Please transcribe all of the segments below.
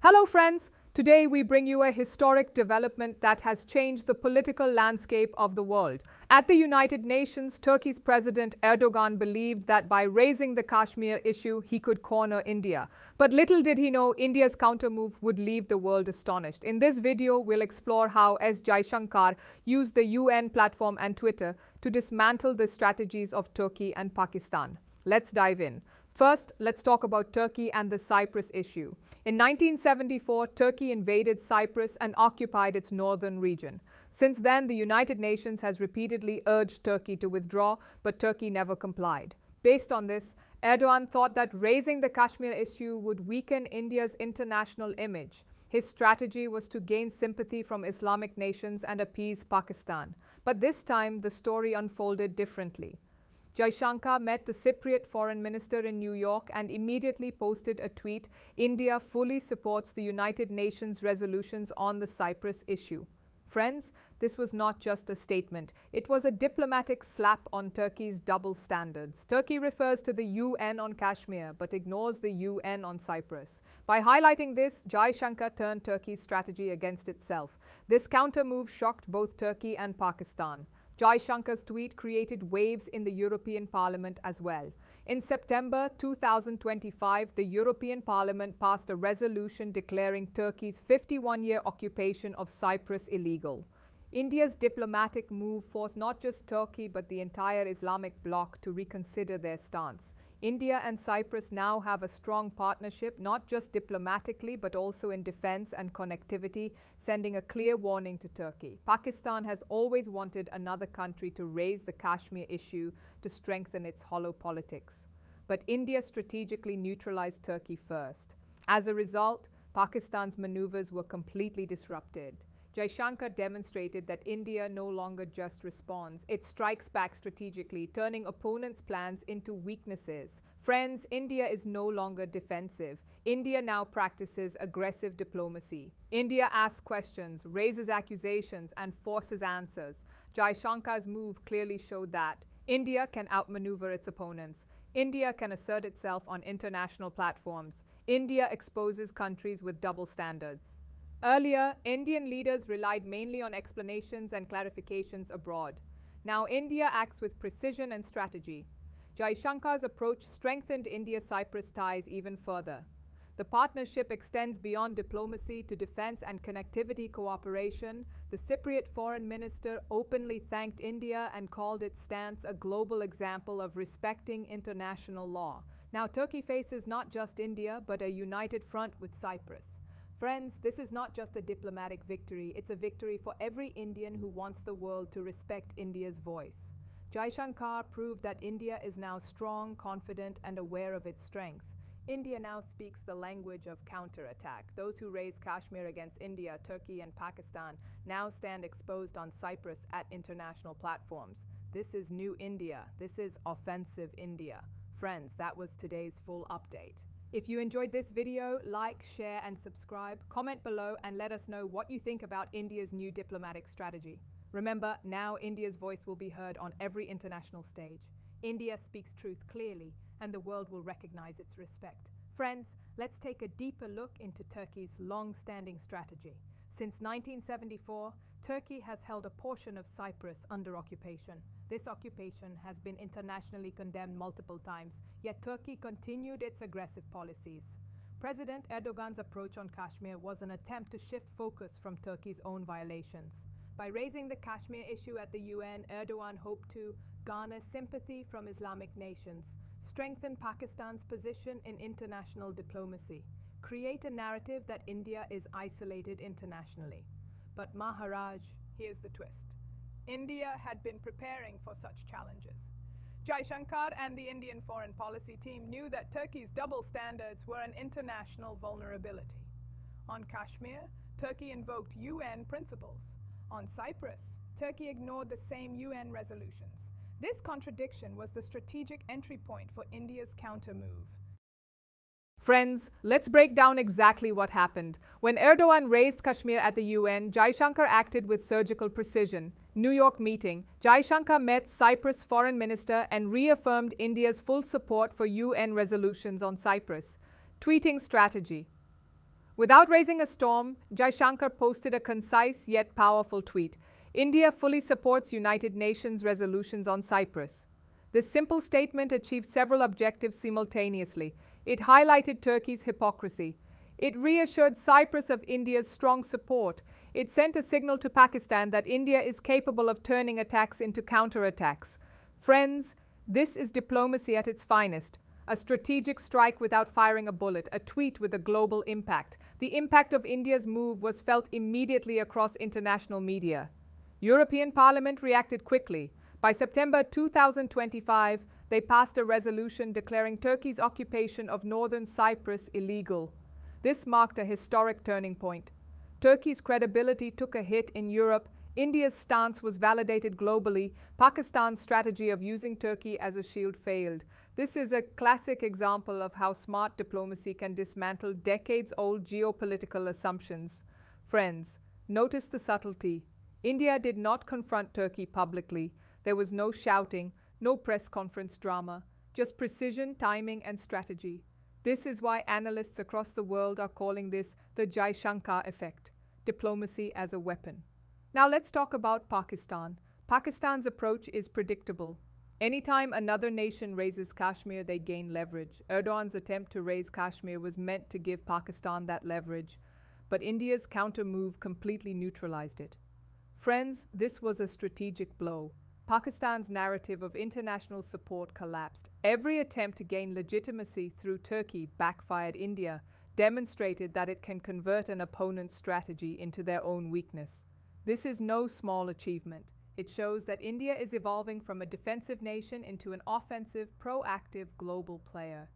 Hello friends, today we bring you a historic development that has changed the political landscape of the world. At the United Nations, Turkey's President Erdogan believed that by raising the Kashmir issue, he could corner India. But little did he know, India's countermove would leave the world astonished. In this video, we'll explore how Jaishankar used the UN platform and Twitter to dismantle the strategies of Turkey and Pakistan. Let's dive in. First, let's talk about Turkey and the Cyprus issue. In 1974, Turkey invaded Cyprus and occupied its northern region. Since then, the United Nations has repeatedly urged Turkey to withdraw, but Turkey never complied. Based on this, Erdogan thought that raising the Kashmir issue would weaken India's international image. His strategy was to gain sympathy from Islamic nations and appease Pakistan. But this time, the story unfolded differently. Jaishankar met the Cypriot foreign minister in New York and immediately posted a tweet, "India fully supports the United Nations resolutions on the Cyprus issue." Friends, this was not just a statement. It was a diplomatic slap on Turkey's double standards. Turkey refers to the UN on Kashmir but ignores the UN on Cyprus. By highlighting this, Jaishankar turned Turkey's strategy against itself. This counter-move shocked both Turkey and Pakistan. Jaishankar's tweet created waves in the European Parliament as well. In September 2025, the European Parliament passed a resolution declaring Turkey's 51-year occupation of Cyprus illegal. India's diplomatic move forced not just Turkey but the entire Islamic bloc to reconsider their stance. India and Cyprus now have a strong partnership, not just diplomatically but also in defense and connectivity, sending a clear warning to Turkey. Pakistan has always wanted another country to raise the Kashmir issue to strengthen its hollow politics. But India strategically neutralized Turkey first. As a result, Pakistan's maneuvers were completely disrupted. Jaishankar demonstrated that India no longer just responds, it strikes back strategically, turning opponents' plans into weaknesses. Friends, India is no longer defensive. India now practices aggressive diplomacy. India asks questions, raises accusations, and forces answers. Jaishankar's move clearly showed that India can outmaneuver its opponents. India can assert itself on international platforms. India exposes countries with double standards. Earlier, Indian leaders relied mainly on explanations and clarifications abroad. Now India acts with precision and strategy. Jaishankar's approach strengthened India-Cyprus ties even further. The partnership extends beyond diplomacy to defense and connectivity cooperation. The Cypriot foreign minister openly thanked India and called its stance a global example of respecting international law. Now Turkey faces not just India but a united front with Cyprus. Friends, this is not just a diplomatic victory, it's a victory for every Indian who wants the world to respect India's voice. Jaishankar proved that India is now strong, confident, and aware of its strength. India now speaks the language of counterattack. Those who raise Kashmir against India, Turkey, and Pakistan now stand exposed on Cyprus at international platforms. This is new India. This is offensive India. Friends, that was today's full update. If you enjoyed this video, like, share, and subscribe. Comment below and let us know what you think about India's new diplomatic strategy. Remember, now India's voice will be heard on every international stage. India speaks truth clearly, and the world will recognize its respect. Friends, let's take a deeper look into Turkey's long-standing strategy. Since 1974, Turkey has held a portion of Cyprus under occupation. This occupation has been internationally condemned multiple times, yet Turkey continued its aggressive policies. President Erdogan's approach on Kashmir was an attempt to shift focus from Turkey's own violations. By raising the Kashmir issue at the UN, Erdogan hoped to garner sympathy from Islamic nations, strengthen Pakistan's position in international diplomacy, create a narrative that India is isolated internationally. But Maharaj, here's the twist. India had been preparing for such challenges. Jaishankar and the Indian foreign policy team knew that Turkey's double standards were an international vulnerability. On Kashmir, Turkey invoked UN principles. On Cyprus, Turkey ignored the same UN resolutions. This contradiction was the strategic entry point for India's counter-move. Friends, let's break down exactly what happened. When Erdogan raised Kashmir at the UN, Jaishankar acted with surgical precision. New York meeting, Jaishankar met Cyprus foreign minister and reaffirmed India's full support for UN resolutions on Cyprus. Tweeting strategy. Without raising a storm, Jaishankar posted a concise yet powerful tweet. India fully supports United Nations resolutions on Cyprus. This simple statement achieved several objectives simultaneously. It highlighted Turkey's hypocrisy. It reassured Cyprus of India's strong support. It sent a signal to Pakistan that India is capable of turning attacks into counterattacks. Friends, this is diplomacy at its finest. A strategic strike without firing a bullet, a tweet with a global impact. The impact of India's move was felt immediately across international media. European Parliament reacted quickly. By September 2025, they passed a resolution declaring Turkey's occupation of northern Cyprus illegal. This marked a historic turning point. Turkey's credibility took a hit in Europe. India's stance was validated globally. Pakistan's strategy of using Turkey as a shield failed. This is a classic example of how smart diplomacy can dismantle decades-old geopolitical assumptions. Friends, notice the subtlety. India did not confront Turkey publicly. There was no shouting, no press conference drama, just precision, timing, and strategy. This is why analysts across the world are calling this the Jaishankar effect, diplomacy as a weapon. Now let's talk about Pakistan. Pakistan's approach is predictable. Anytime another nation raises Kashmir, they gain leverage. Erdogan's attempt to raise Kashmir was meant to give Pakistan that leverage, but India's counter move completely neutralized it. Friends, this was a strategic blow. Pakistan's narrative of international support collapsed. Every attempt to gain legitimacy through Turkey backfired. India demonstrated that it can convert an opponent's strategy into their own weakness. This is no small achievement. It shows that India is evolving from a defensive nation into an offensive, proactive global player.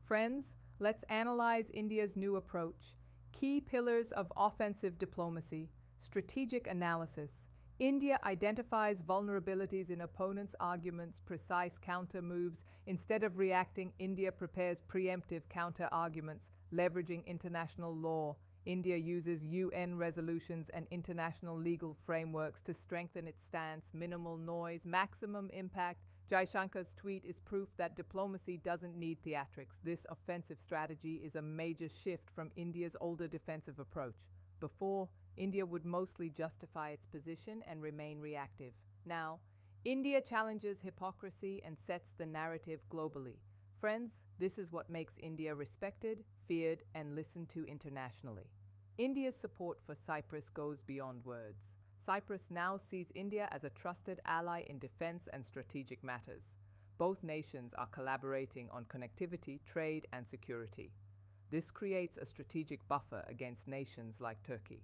Friends, let's analyze India's new approach. Key pillars of offensive diplomacy. Strategic analysis. India identifies vulnerabilities in opponents' arguments, precise counter moves. Instead of reacting, India prepares preemptive counter arguments, leveraging international law. India uses UN resolutions and international legal frameworks to strengthen its stance. Minimal noise, maximum impact. Jaishankar's tweet is proof that diplomacy doesn't need theatrics. This offensive strategy is a major shift from India's older defensive approach. Before, India would mostly justify its position and remain reactive. Now, India challenges hypocrisy and sets the narrative globally. Friends, this is what makes India respected, feared, and listened to internationally. India's support for Cyprus goes beyond words. Cyprus now sees India as a trusted ally in defense and strategic matters. Both nations are collaborating on connectivity, trade, and security. This creates a strategic buffer against nations like Turkey.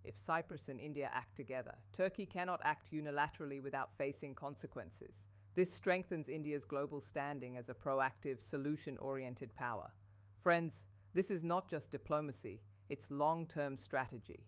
If Cyprus and India act together, Turkey cannot act unilaterally without facing consequences. This strengthens India's global standing as a proactive, solution-oriented power. Friends, this is not just diplomacy, it's long-term strategy.